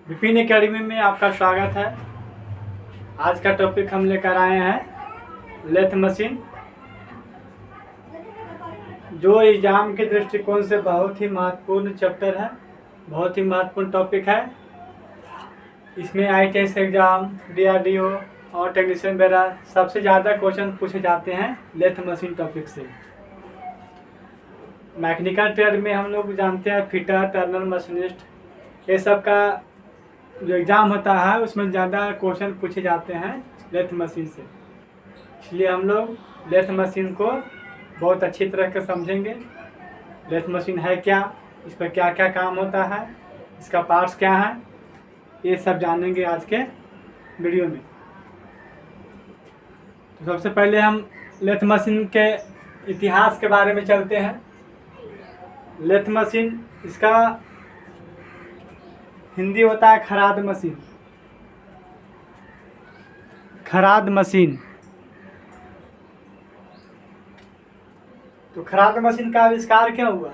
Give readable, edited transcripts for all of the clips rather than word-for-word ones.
Vipin academy में आपका स्वागत है। आज का टॉपिक हम लेकर आए हैं लेथ मशीन, जो एग्जाम के दृष्टिकोण से बहुत ही महत्वपूर्ण चैप्टर है, बहुत ही महत्वपूर्ण टॉपिक है। इसमें ITS एग्जाम, DRDO और टेक्नीशियन वगैरह सबसे ज़्यादा क्वेश्चन पूछे जाते हैं लेथ मशीन टॉपिक से। मैकेनिकल ट्रेड में हम लोग जानते हैं फिटर, टर्नर, मशीनिस्ट, ये सब का जो एग्ज़ाम होता है उसमें ज़्यादा क्वेश्चन पूछे जाते हैं लेथ मशीन से। इसलिए हम लोग लेथ मशीन को बहुत अच्छी तरह से समझेंगे। लेथ मशीन है क्या, इस पर क्या क्या काम होता है, इसका पार्ट्स क्या है, ये सब जानेंगे आज के वीडियो में। तो सबसे पहले हम लेथ मशीन के इतिहास के बारे में चलते हैं। लेथ मशीन, इसका हिंदी होता है खराद मशीन। खराद मशीन। तो खराद मशीन का आविष्कार क्यों हुआ,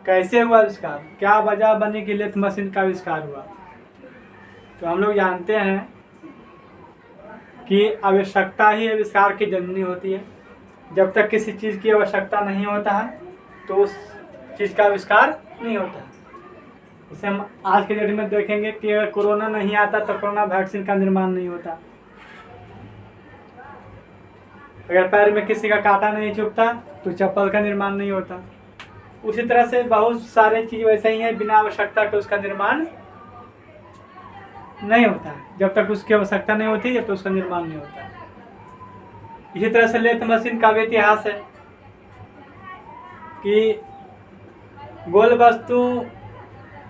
कैसे हुआ आविष्कार, क्या वजह बनी कि लेथ मशीन का आविष्कार हुआ? तो हम लोग जानते हैं कि आवश्यकता ही आविष्कार की जननी होती है। जब तक किसी चीज़ की आवश्यकता नहीं होता है तो उस चीज़ का आविष्कार नहीं होता। इसे हम आज के डेट में देखेंगे कि अगर कोरोना नहीं आता तो कोरोना वैक्सीन का निर्माण नहीं होता। अगर पैर में किसी का कांटा नहीं चुभता तो चप्पल का निर्माण नहीं होता। उसी तरह से बहुत सारे चीज़ वैसे ही हैं, बिना आवश्यकता के उसका निर्माण नहीं होता है। जब तक उसकी आवश्यकता नहीं होती जब तक उसका निर्माण नहीं होता। इसी तरह से लेथ मशीन का भी इतिहास है कि गोल वस्तु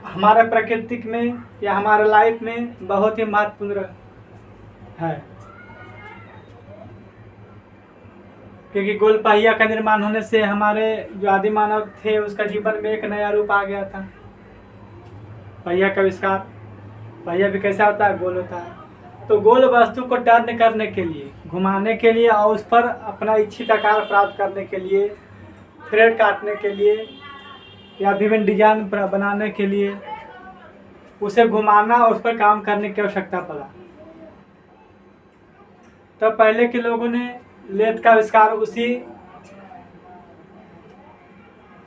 हमारे प्राकृतिक में या हमारे लाइफ में बहुत ही महत्वपूर्ण है, क्योंकि गोल पहिया का निर्माण होने से हमारे जो आदि मानव थे उसका जीवन में एक नया रूप आ गया था। पहिया का आविष्कार। पहिया भी कैसा होता है, गोल होता है। तो गोल वस्तु को टर्न करने के लिए, घुमाने के लिए और उस पर अपना इच्छित आकार प्राप्त करने के लिए, थ्रेड काटने के लिए या विभिन्न डिजाइन बनाने के लिए उसे घुमाना और उस पर काम करने की आवश्यकता पड़ा। तो पहले के लोगों ने लेथ का आविष्कार उसी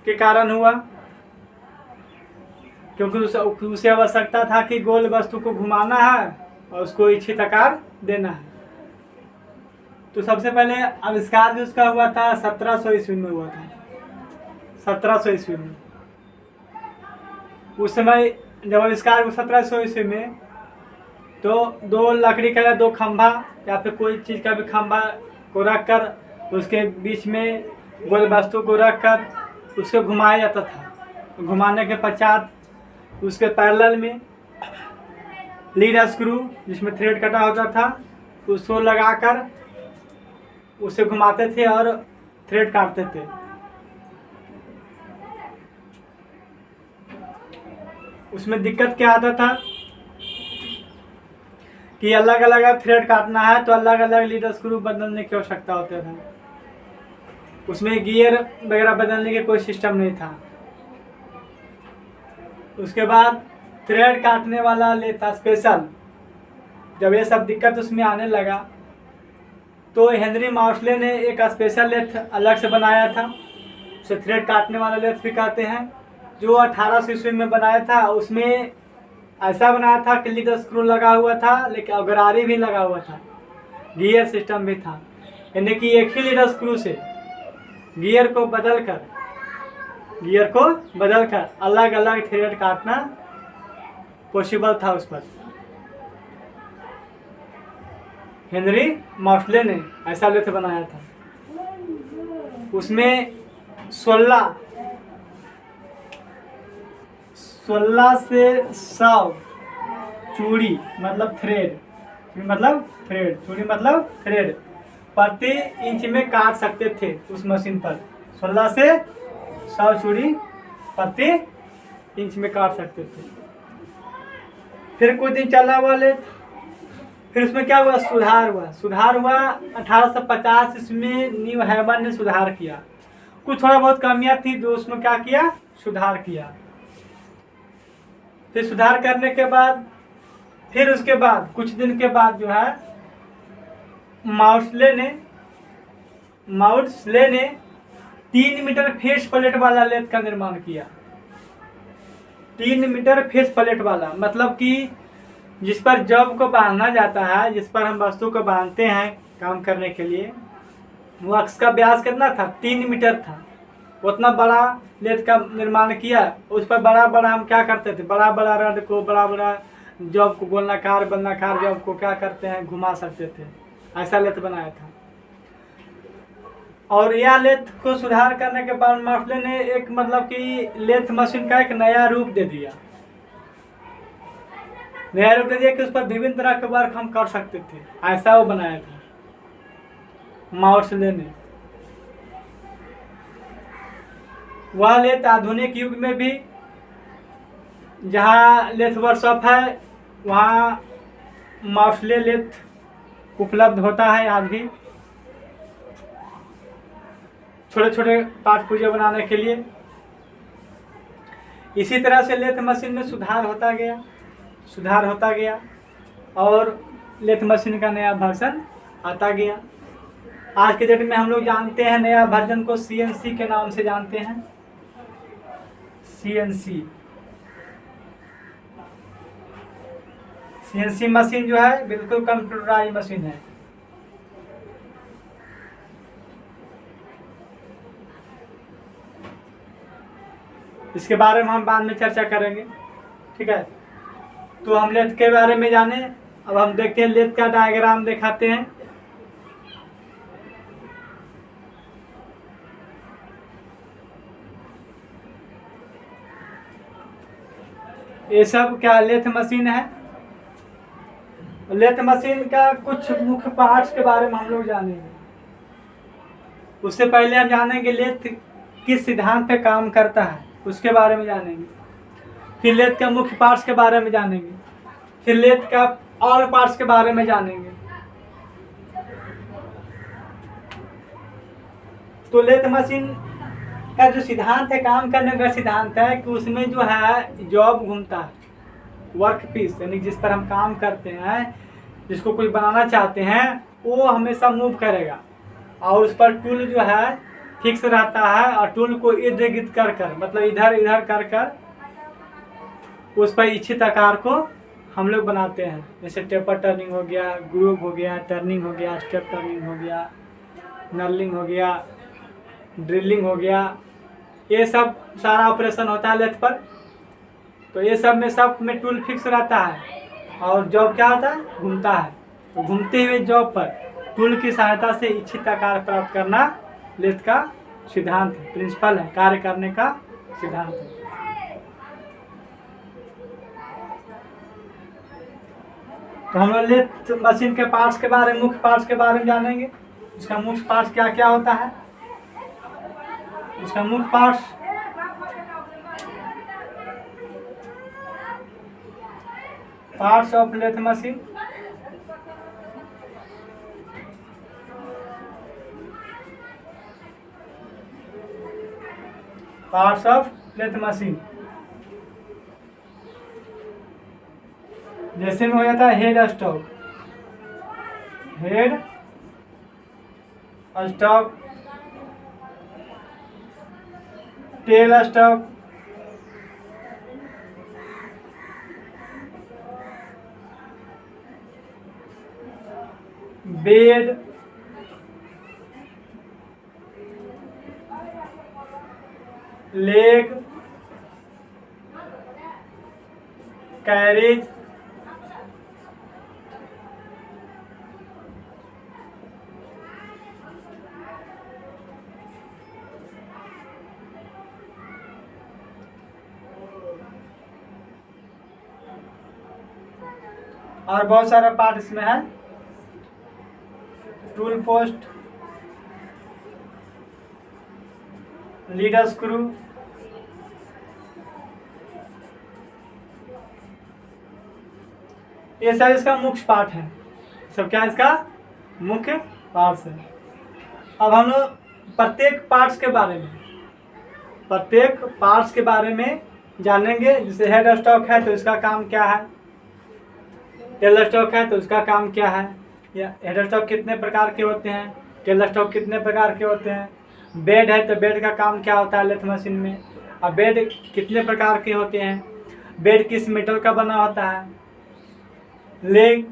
के कारण हुआ, क्योंकि उसे आवश्यकता था कि गोल वस्तु को घुमाना है और उसको इच्छित आकार देना है। तो सबसे पहले आविष्कार जो उसका हुआ था 1700 ईस्वी में हुआ था। 1700 ईस्वी में, उस समय जब आविष्कार हुआ 1700 ईस्वी में, तो दो लकड़ी का या दो खंभा या फिर कोई चीज़ का भी खंभा को रखकर उसके बीच में गोल वस्तु को रखकर उसको घुमाया जाता था। घुमाने के पश्चात उसके पैरेलल में लीड स्क्रू, जिसमें थ्रेड कटा होता था, उसको लगाकर उसे घुमाते थे और थ्रेड काटते थे। उसमें दिक्कत क्या आता था कि अलग अलग थ्रेड काटना है तो अलग अलग लीड स्क्रू बदलने की आवश्यकता होता था। उसमें गियर वगैरह बदलने के कोई सिस्टम नहीं था। उसके बाद थ्रेड काटने वाला लेथ स्पेशल, जब ये सब दिक्कत उसमें आने लगा तो हेनरी मार्शले ने एक स्पेशल लेथ अलग से बनाया था। उसे थ्रेड काटने वाला लेथ भी कहते हैं, जो 1800 ईस्वी में बनाया था। उसमें ऐसा बनाया था कि लीड स्क्रू लगा हुआ था, लेकिन गरारी भी लगा हुआ था, गियर सिस्टम भी था। यानी कि एक ही लीड स्क्रू से गियर को बदलकर अलग अलग थ्रेड काटना पॉसिबल था उस पर। हेनरी मार्शले ने ऐसा लेथ बनाया था। उसमें 16 से 100 चूड़ी मतलब थ्रेड, चूड़ी मतलब थ्रेड प्रति इंच में काट सकते थे उस मशीन पर। 16 से 100 चूड़ी प्रति इंच में काट सकते थे। फिर कुछ दिन चला हुआ लेथ, फिर उसमें क्या हुआ, सुधार हुआ 1850 इसमें न्यू हैवन ने सुधार किया। कुछ थोड़ा बहुत कमियां थी तो उसमें क्या किया, सुधार किया। फिर सुधार करने के बाद फिर उसके बाद कुछ दिन के बाद जो है माउट्सले ने 3 मीटर फेस प्लेट वाला लेथ का निर्माण किया। 3 मीटर फेस प्लेट वाला मतलब कि जिस पर जॉब को बांधना जाता है, जिस पर हम वस्तु को बांधते हैं काम करने के लिए, वो अक्ष का व्यास कितना था? 3 मीटर था। उतना बड़ा लेथ का निर्माण किया। उस पर बड़ा बड़ा हम क्या करते थे, बड़ा बड़ा रड को, बड़ा बड़ा जॉब को, गोलाकार बल्लाकार जॉब को क्या करते हैं, घुमा सकते थे। ऐसा लेथ बनाया था। और यह लेथ को सुधार करने के बाद मार्शले ने एक मतलब कि लेथ मशीन का एक नया रूप दे दिया। नया रूप दे दिया कि उस पर विभिन्न तरह के वर्क हम कर सकते थे। ऐसा वो बनाया था मार्शले ने। वह लेथ आधुनिक युग में भी जहाँ लेथ वर्कशॉप है वहाँ मार्शले लेथ उपलब्ध होता है आज भी, छोटे छोटे पार्ट पुर्जे बनाने के लिए। इसी तरह से लेथ मशीन में सुधार होता गया और लेथ मशीन का नया वर्जन आता गया। आज के डेट में हम लोग जानते हैं नया वर्जन को CNC के नाम से जानते हैं। CNC मशीन जो है बिल्कुल कंप्यूटराइज मशीन है। इसके बारे में हम बाद में चर्चा करेंगे, ठीक है। तो हम लेथ के बारे में जाने। अब हम देखते हैं लेथ का डायग्राम दिखाते हैं। ये सब क्या लेथ मशीन है। लेथ मशीन का कुछ मुख्य पार्ट्स के बारे में हम लोग जानेंगे। उससे पहले हम जानेंगे लेथ किस सिद्धांत पे काम करता है, उसके बारे में जानेंगे। फिर लेथ के मुख्य पार्ट्स के बारे में जानेंगे। फिर लेथ का और पार्ट्स के बारे में जानेंगे। तो लेथ मशीन का जो सिद्धांत है, काम करने का सिद्धांत है कि उसमें जो है जॉब घूमता है, वर्क पीस, यानी जिस पर हम काम करते हैं, जिसको कोई बनाना चाहते हैं, वो हमेशा मूव करेगा और उस पर टूल जो है फिक्स रहता है और टूल को इर्द गिर्द कर मतलब इधर इधर कर उस पर इच्छित आकार को हम लोग बनाते हैं। जैसे टेपर टर्निंग हो गया, ग्रूव हो गया, टर्निंग हो गया, स्टेप टर्निंग हो गया, नर्लिंग हो गया, ड्रिलिंग हो गया। ये सब सारा ऑपरेशन होता है लेथ पर। तो ये सब में टूल फिक्स रहता है और जॉब क्या होता है, घूमता है। तो घूमते हुए जॉब पर टूल की सहायता से इच्छित आकार प्राप्त करना लेथ का सिद्धांत है, प्रिंसिपल है, कार्य करने का सिद्धांत है। तो हम लोग लेथ मशीन के पार्ट्स के बारे में, मुख्य पार्ट्स के बारे में जानेंगे। इसका मुख्य पार्ट्स क्या क्या होता है। इसका मुख्य parts of lathe machine. Parts of lathe machine जैसे में हो जाता है headstock, tailstock, bed, leg, carriage, और बहुत सारा पार्ट इसमें है। टूल पोस्ट, लीडर स्क्रू, ये सब इसका मुख्य पार्ट है। सब क्या इसका मुख्य पार्ट्स है। अब हम लोग प्रत्येक पार्ट्स के बारे में जानेंगे। जैसे हेड स्टॉक है तो इसका काम क्या है, टेल स्टॉक है तो उसका काम क्या है, या हेड स्टॉक कितने प्रकार के होते हैं, टेल स्टॉक कितने प्रकार के होते हैं, बेड है तो बेड का काम क्या होता है लेथ मशीन में, अब बेड कितने प्रकार के होते हैं, बेड किस मेटल का बना होता है, लेग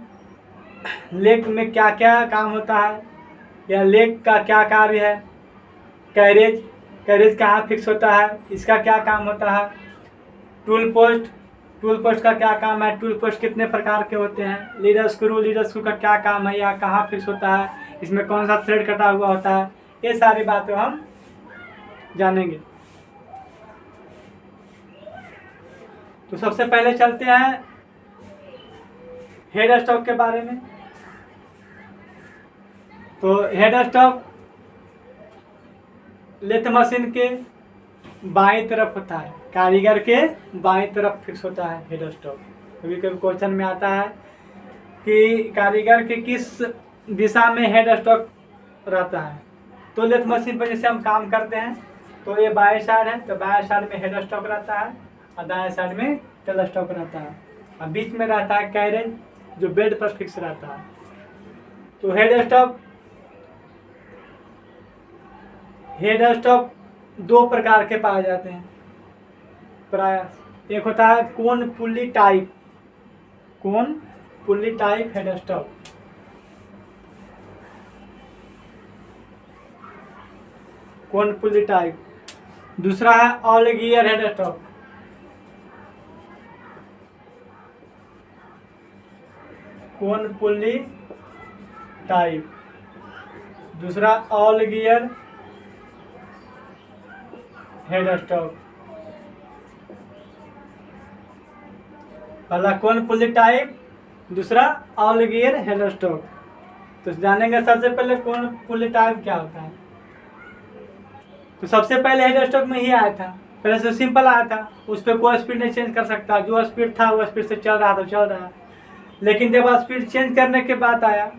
लेग में क्या क्या काम होता है, या लेग का क्या कार्य है, कैरेज कैरेज कहाँ फिक्स होता है, इसका क्या काम होता है, टूल पोस्ट का क्या काम है, टूल पोस्ट कितने प्रकार के होते हैं, लीडर स्क्रू का क्या काम है, या कहाँ फिक्स होता है, इसमें कौन सा थ्रेड कटा हुआ होता है, ये सारी बातें हम जानेंगे। तो सबसे पहले चलते हैं हेड स्टॉक के बारे में। तो हेड स्टॉक लेथ मशीन के बाईं तरफ होता है, कारीगर के बाईं तरफ फिक्स होता है हेड स्टॉक। कभी कभी क्वेश्चन में आता है कि कारीगर के किस दिशा में हेड स्टॉक रहता है, तो लेथ मशीन पर जैसे हम काम करते हैं तो ये बाएं साइड है, तो बाएं साइड में हेड स्टॉक रहता है और दाएं साइड में टेल स्टॉक रहता है, और बीच में रहता है कैरेज जो बेड पर फिक्स रहता है। तो हेड स्टॉक दो प्रकार के पाए जाते हैं प्राय। एक होता है कोन पुल्ली टाइप हेड स्टॉक, कोन पुल्ली टाइप। दूसरा है ऑल गियर हेड स्टॉक, कोन पुल्ली टाइप, दूसरा ऑल गियर हेड स्टॉक। पहला कोन पुल्ली टाइप, दूसरा ऑल गियर हेड स्टॉक। तो जानेंगे सबसे पहले कोन पुल्ली टाइप क्या होता है। तो सबसे पहले हेड स्टॉक में ही आया था, पहले से सिंपल आया था, उस पर कोई स्पीड नहीं चेंज कर सकता, जो स्पीड था वो स्पीड से चल रहा था, चल रहा है। लेकिन जब स्पीड चेंज करने के बाद आया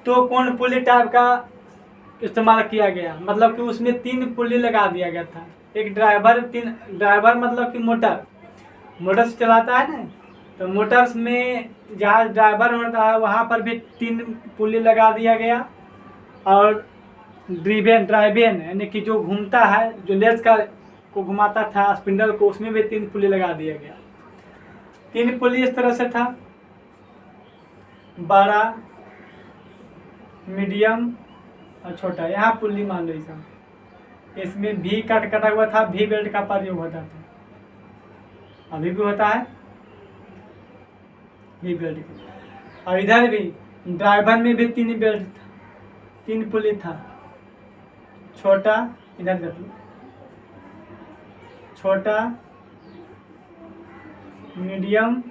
तो कोन पुल्ली टाइप का इस्तेमाल किया गया, मतलब कि उसमें 3 पुल्ली लगा दिया गया था। एक ड्राइवर मतलब कि मोटर से चलाता है ना, तो मोटर्स में जहाँ ड्राइवर होता है वहाँ पर भी 3 पुल्ली लगा दिया गया, और ड्राइवेन यानी कि जो घूमता है, जो लेज को घुमाता था स्पिंडल को, उसमें भी 3 पुल्ली लगा दिया गया। 3 पुल्ली इस तरह से था, बड़ा, मीडियम और छोटा। यहाँ पुल्ली मान लो इसमें भी कटा हुआ था, भी बेल्ट का प्रयोग होता था, अभी भी होता है भी बेल्ट का। और इधर भी ड्राइवर में भी 3 बेल्ट था, 3 पुल्ली था, छोटा, इधर देखो, छोटा, मीडियम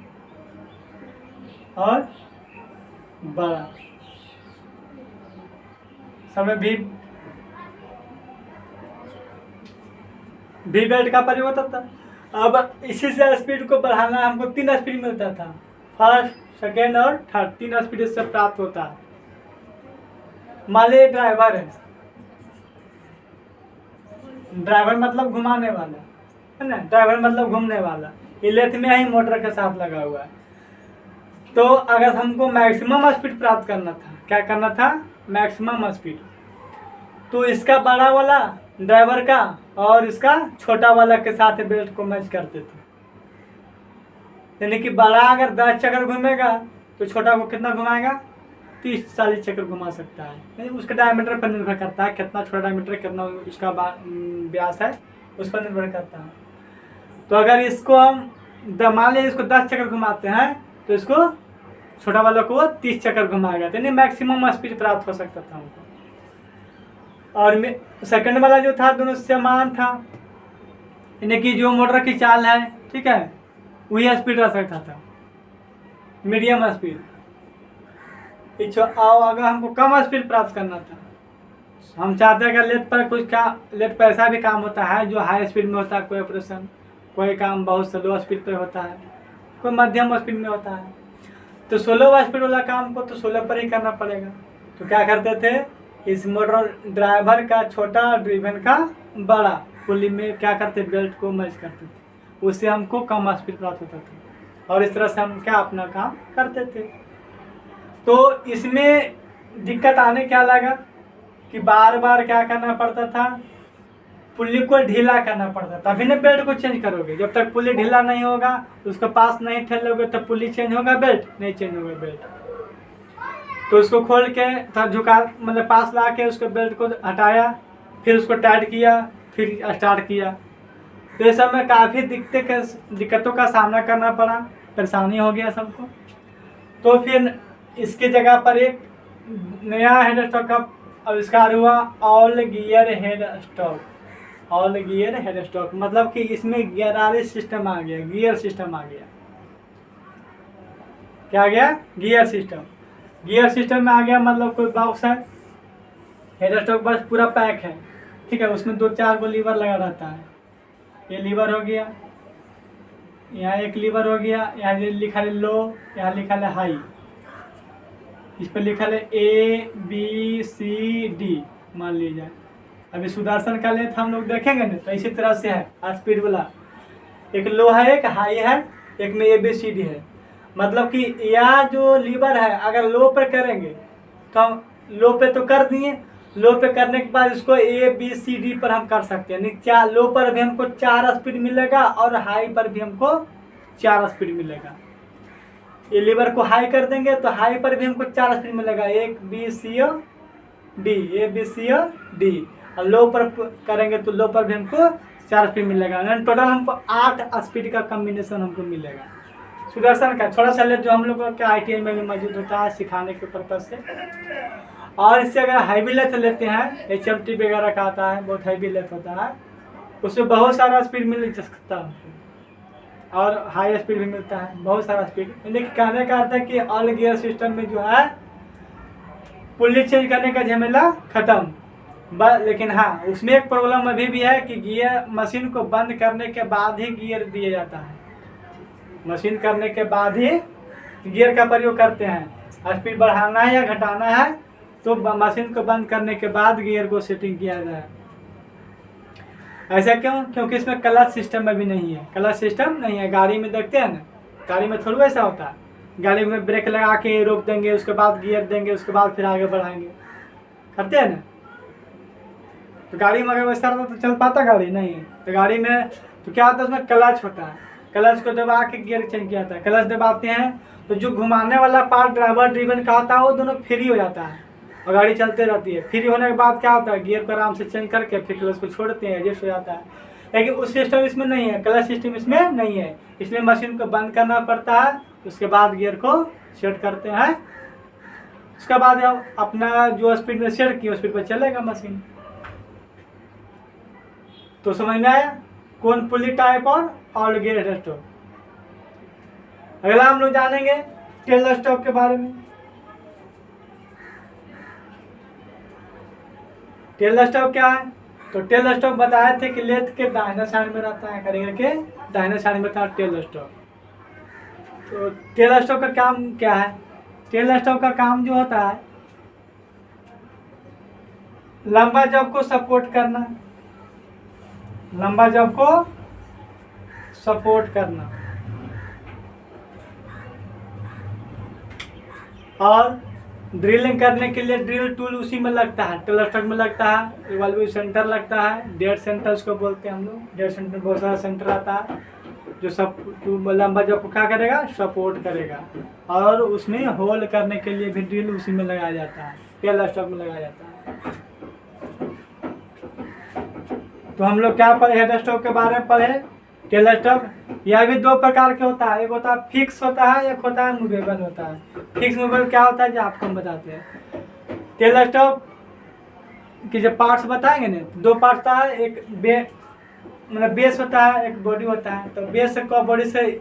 और बड़ा, सब में भी बेल्ट का प्रयोग होता था। अब इसी से स्पीड को बढ़ाना, हमको 3 स्पीड मिलता था, फर्स्ट, सेकेंड और थर्ड, 3 स्पीड इससे प्राप्त होता है। मान लीजिए ड्राइवर है, ड्राइवर मतलब घुमाने वाला है ना, ड्राइवर मतलब घूमने वाला, ये लेथ में ही मोटर के साथ लगा हुआ है। तो अगर हमको मैक्सिमम स्पीड प्राप्त करना था, क्या करना था, मैक्सिमम स्पीड, तो इसका बड़ा वाला ड्राइवर का और इसका छोटा वाला के साथ बेल्ट को मैच करते थे। यानी कि बड़ा अगर 10 चक्कर घूमेगा तो छोटा को कितना घुमाएगा, 30-40 चक्कर घुमा सकता है। नहीं, उसके डायमीटर पर निर्भर करता है, कितना छोटा डायमीटर, कितना उसका व्यास है, उस पर निर्भर करता है। तो अगर इसको हम मान लीजिए इसको 10 चक्कर घुमाते हैं तो इसको छोटा वाला को 30 चक्कर घुमाएगा, तो नहीं मैक्सिमम स्पीड प्राप्त हो सकता था हमको। और सेकंड वाला जो था दोनों समान था, यानी कि जो मोटर की चाल है, ठीक है, वही स्पीड रह सकता था, मीडियम स्पीड। अगर हमको कम स्पीड प्राप्त करना था, हम चाहते हैं कि लेट पर ऐसा भी काम होता है जो हाई स्पीड में होता है, कोई ऑपरेशन, कोई काम बहुत स्लो स्पीड पर होता है, कोई मध्यम स्पीड में होता है। तो 16 स्पीड वाला काम को तो 16 पर ही करना पड़ेगा। तो क्या करते थे, इस मोटर ड्राइवर का छोटा और ड्रिवन का बड़ा, पुली में क्या करते, बेल्ट को मैच करते थे, उससे हमको कम स्पीड प्राप्त होता था और इस तरह से हम क्या अपना काम करते थे। तो इसमें दिक्कत आने क्या लगा कि बार बार क्या करना पड़ता था, पुली को ढीला करना पड़ता था, तभी ना बेल्ट को चेंज करोगे। जब तक पुली ढीला नहीं होगा, उसके पास नहीं ठेलोगे तब पुली चेंज होगा, बेल्ट नहीं चेंज होगा बेल्ट। तो उसको खोल के थोड़ा झुका, मतलब पास ला के उसको बेल्ट को हटाया, फिर उसको टाइट किया, फिर स्टार्ट किया। तो इस समय काफ़ी दिक्कतों का सामना करना पड़ा, परेशानी हो गया सबको। तो फिर इसके जगह पर एक नया हेड स्टॉक का आविष्कार हुआ, all gear head stock. All gear head stock मतलब कि इसमें गियरारी सिस्टम आ गया, गियर सिस्टम आ गया। क्या आ गया, गियर सिस्टम। गियर सिस्टम में आ गया मतलब कोई बॉक्स है, हेड स्टॉक बस पूरा पैक है, ठीक है। उसमें 2-4 को लीवर लगा रहता है। ये लीवर हो गया, यहाँ एक लीवर हो गया, यहाँ लिखा है लो, यहाँ लिखा है हाई, इस पर लिखा है ABCD मान लीजिए। अभी सुदर्शन का लेंथ हम लोग देखेंगे ना, तो इसी तरह से है स्पीड वाला, एक लो है, एक हाई है, एक में ABCD है। मतलब कि यह जो लीवर है अगर लो पे करेंगे तो हम लो पे तो कर दिए, लो पे करने के बाद इसको ABCD पर हम कर सकते हैं। लो पर भी हमको 4 स्पीड मिलेगा और हाई पर भी हमको 4 स्पीड मिलेगा। ये लीवर को हाई कर देंगे तो हाई पर भी हमको 4 स्पीड मिलेगा, ABCD। और लो पर करेंगे तो लो पर भी हमको 4 स्पीड मिलेगा। टोटल हमको 8 स्पीड का कॉम्बिनेशन हमको मिलेगा सुदर्शन का। थोड़ा सा लेट जो हम लोग का ITI में भी मौजूद होता है सिखाने के पर्पज से। और इससे अगर हैवी लेथ लेते हैं, HMT वगैरह का आता है, बहुत हैवी लेथ होता है, उसमें बहुत सारा स्पीड मिल सकता है और हाई स्पीड भी मिलता है, बहुत सारा स्पीड। लेकिन कहने का अर्थ है कि ऑल गियर सिस्टम में जो है पुली चेंज करने का झमेला खत्म। लेकिन हाँ, उसमें एक प्रॉब्लम अभी भी है कि गियर मशीन को बंद करने के बाद ही गियर दिया जाता है। मशीन करने के बाद ही गियर का प्रयोग करते हैं। स्पीड बढ़ाना है या घटाना है तो मशीन को बंद करने के बाद गियर को सेटिंग किया जाए। ऐसा क्यों? क्योंकि इसमें क्लच सिस्टम में भी नहीं है, क्लच सिस्टम नहीं है। गाड़ी में देखते हैं ना, गाड़ी में थोड़ा ऐसा होता है, गाड़ी में ब्रेक लगा के रोक देंगे, उसके बाद गियर देंगे, उसके बाद फिर आगे बढ़ाएंगे, करते हैं ना। तो गाड़ी में अगर वैसा रहता तो चल पाता गाड़ी? नहीं। तो गाड़ी में तो क्या होता है, उसमें क्लच होता है, क्लच को दबा के गियर चेंज किया जाता है। क्लच दबाते हैं तो जो घुमाने वाला पार्ट ड्राइवर ड्रिवन का होता है वो दोनों फ्री हो जाता है और गाड़ी चलते रहती है। फ्री होने के बाद क्या होता है, गियर को आराम से चेंज करके फिर क्लच को छोड़ते हैं, एडजस्ट हो जाता है। लेकिन उस सिस्टम इसमें नहीं है, क्लच सिस्टम इसमें नहीं है, इसलिए मशीन को बंद करना पड़ता है, उसके बाद गियर को सेट करते हैं। उसके बाद अपना जो स्पीड में सेट किया उस स्पीड पर चलेगा मशीन। तो समझ में आया कौन पुली टाइप और ऑल गियर हेड स्टॉक। अगला हम लोग जानेंगे टेल स्टॉक के बारे में। टेल स्टॉक क्या है? तो टेल स्टॉक बताए थे कि लेथ के दाहिने साइड में रहता है, करेंगे के दाहिने साइड में था टेल स्टॉक। तो टेल स्टॉक का काम क्या है? टेल स्टॉक का काम जो होता है लंबा जब को सपोर्ट करना, लंबा जब को सपोर्ट करना और ड्रिलिंग करने के लिए ड्रिल टूल उसी में लगता है, टेल स्टॉक में लगता है। इवॉल्व सेंटर लगता है, डेड सेंटर उसको बोलते हैं हम लोग। डेड सेंटर बहुत सारा सेंटर आता है जो सब लंबा जब को क्या करेगा, सपोर्ट करेगा। और उसमें होल्ड करने के लिए भी ड्रिल उसी में लगाया जाता है, टेल स्टॉक में लगाया जाता है। तो हम लोग क्या पढ़े हेड स्टॉक के बारे में पढ़े। टेल स्टॉक यह भी 2 प्रकार के होता है, एक होता है फिक्स होता है, एक होता है मूवेबल होता है। फिक्स मूवेबल क्या होता है जो आपको हम बताते हैं। टेल स्टॉक की जब पार्ट्स बताएंगे ना, 2 पार्ट होता है, एक मतलब बेस होता है, एक बॉडी होता है। तो बेस को बॉडी से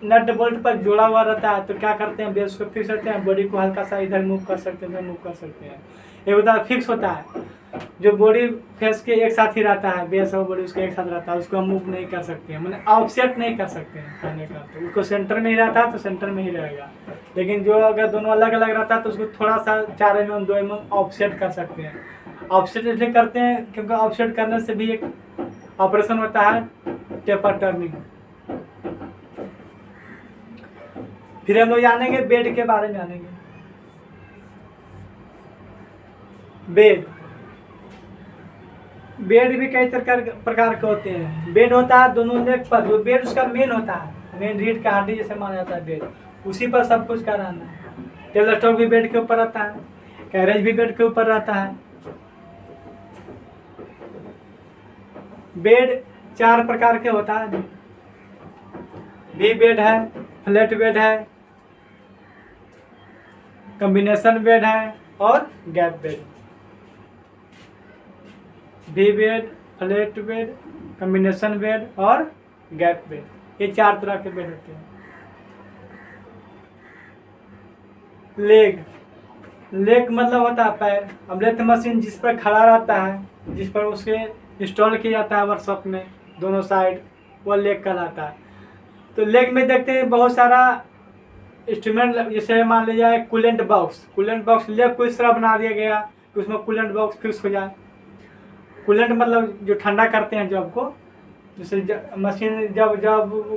नट बोल्ट पर जोड़ा हुआ रहता है, तो क्या करते हैं, बेस को फिक्स करते हैं, बॉडी को हल्का सा इधर मूव कर सकते हैं, इधर मूव कर सकते हैं। एक होता है फिक्स होता है जो बॉडी फेस के एक साथ ही रहता है, बेस और बॉडी उसके एक साथ रहता है, उसको हम मूव नहीं कर सकते हैं, मतलब ऑफसेट नहीं कर सकते हैं कहने का। तो उसको सेंटर में ही रहता है तो सेंटर में ही रहेगा। लेकिन जो अगर दोनों अलग अलग रहता है तो उसको थोड़ा सा 4 mm 2 mm ऑफसेट कर सकते हैं। ऑफसेट इसलिए करते हैं क्योंकि ऑफसेट करने से भी एक ऑपरेशन होता है टेपर टर्निंग। फिर हम लोग जानेंगे बेड के बारे में जानेंगे। बेड भी कई प्रकार के होते हैं। बेड होता है दोनों लेग पर, जो बेड उसका मेन होता है, मेन रीढ़ का हड्डी जैसे माना जाता है बेड, उसी पर सब कुछ का रहना है। टेबल स्टॉक भी बेड के ऊपर रहता है, कैरेज भी बेड के ऊपर रहता है। बेड 4 प्रकार के होता है। वी बेड है, फ्लैट बेड है, कॉम्बिनेशन बेड है और gap bed. V bed, flat bed, combination bed और गैप बेड, ये 4 तरह के बेड होते हैं। लेग मतलब होता है पैर। अब लेथ मशीन जिस पर खड़ा रहता है, जिस पर उसके इंस्टॉल किया जाता है वर्कशॉप में दोनों साइड, वो लेग कहलाता है। तो लेग में देखते हैं बहुत सारा इंस्ट्रूमेंट, जैसे मान लीजिए कूलेंट बॉक्स लेग को इस तरह बना दिया गया कि उसमें कूलेंट बॉक्स फिक्स हो जाए। कूलेंट मतलब जो ठंडा करते हैं जब को, जैसे मशीन जब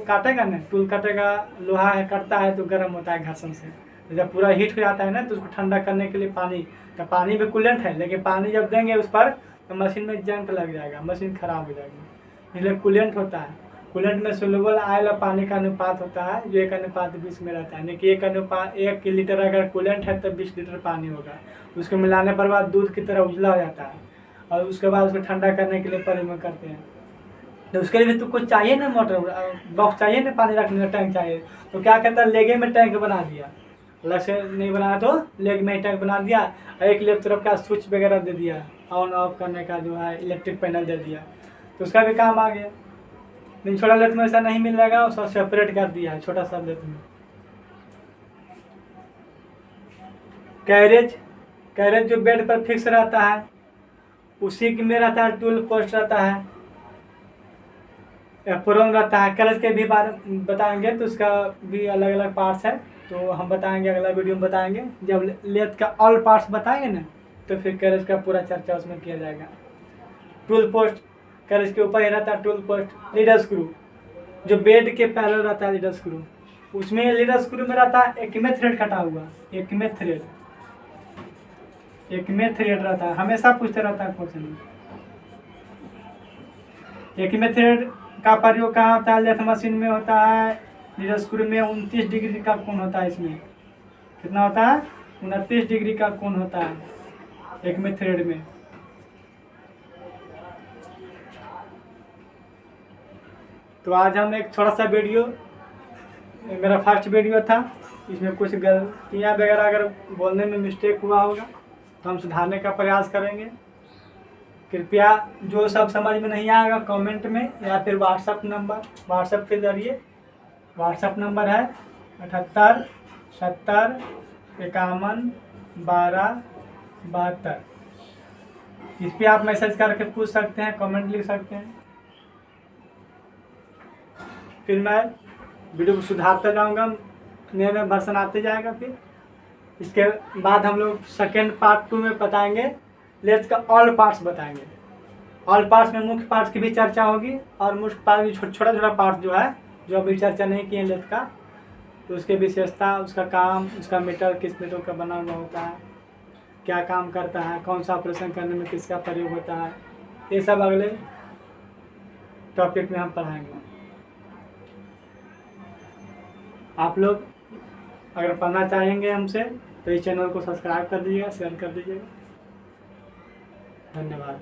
काटेगा ना, टूल काटेगा, लोहा है कटता है तो गर्म होता है घर्षण से, तो जब पूरा हीट हो जाता है ना तो उसको ठंडा करने के लिए तो पानी भी कूलेंट है, लेकिन पानी जब देंगे उस पर तो मशीन में जंग लग जाएगा, मशीन खराब हो जाएगी, इसलिए कूलेंट होता है। कूलेंट में सोल्यूबल ऑयल और पानी का अनुपात होता है जो 1:20 में रहता है, यानी कि 1 लीटर अगर कूलेंट है तो 20 लीटर पानी होगा। उसको मिलाने पर बाद दूध की तरह उजला हो जाता है और उसके बाद उसको ठंडा करने के लिए प्रयोग करते हैं। तो उसके लिए भी तो कुछ चाहिए ना, मोटर बॉक्स चाहिए ना, पानी रखने का टैंक चाहिए। तो क्या कहता है, लेगे में टैंक बना दिया, अलग से नहीं बनाया तो लेग में टैंक बना दिया, और एक लेग तरफ का स्विच वगैरह दे दिया, ऑन ऑफ करने का जो है इलेक्ट्रिक पैनल दे दिया, तो उसका भी काम आ गया। लेकिन छोटा लेथ में ऐसा नहीं मिलेगा, उसका सेपरेट कर दिया है छोटा सा लेथ में। कैरेज जो बेड पर फिक्स रहता है, उसी में रहता है टूल पोस्ट रहता है, एप्रोन रहता है। कैरेज के भी बारे में बताएंगे तो उसका भी अलग अलग पार्ट्स है, तो हम बताएंगे अगला वीडियो में बताएंगे। जब लेथ का ऑल पार्ट्स बताएंगे ना तो फिर कैरेज का पूरा चर्चा उसमें किया जाएगा। टूल पोस्ट, कैरेज के ऊपर ही रहता है टूल पोस्ट। लीडर स्क्रू जो बेड के पैरेलल रहता है, लीडर स्क्रू, उसमें लीडर स्क्रू में रहता है एक में थ्रेड कटा हुआ, एक में थ्रेड रहता है, हमेशा पूछते रहता है क्वेश्चन में। एक में थ्रेड का प्रयोग कहाँ होता है, लेथ मशीन में होता है। लीडर स्क्रू में 29 डिग्री का कोण होता है, इसमें कितना होता है, 29 डिग्री का कोण होता है एक में थ्रेड में। तो आज हम एक थोड़ा सा वीडियो, मेरा फर्स्ट वीडियो था, इसमें कुछ गलतियाँ वगैरह अगर बोलने में मिस्टेक हुआ होगा तो हम सुधारने का प्रयास करेंगे। कृपया जो सब समझ में नहीं आएगा कमेंट में या फिर व्हाट्सएप के जरिए, व्हाट्सएप नंबर है 78 70 51 12 72, इस पर आप मैसेज करके पूछ सकते हैं, कमेंट लिख सकते हैं। फिर मैं वीडियो को सुधारता जाऊंगा, नए वर्जन आते जाएगा। फिर इसके बाद हम लोग सेकेंड पार्ट 2 में बताएंगे, लेथ का ऑल पार्ट्स बताएंगे। ऑल पार्ट्स में मुख्य पार्ट्स की भी चर्चा होगी और मुख्य पार्ट भी छोटा पार्ट जो है, जो अभी चर्चा नहीं किए लेथ का, तो उसके विशेषता, उसका काम, उसका मीटर किस मीटर का बना हुआ होता है, क्या काम करता है, कौन सा ऑपरेशन करने में किसका प्रयोग होता है, ये सब अगले टॉपिक में हम पढ़ाएंगे। आप लोग अगर पढ़ना चाहेंगे हमसे तो इस चैनल को सब्सक्राइब कर दीजिएगा, शेयर कर दीजिएगा। धन्यवाद।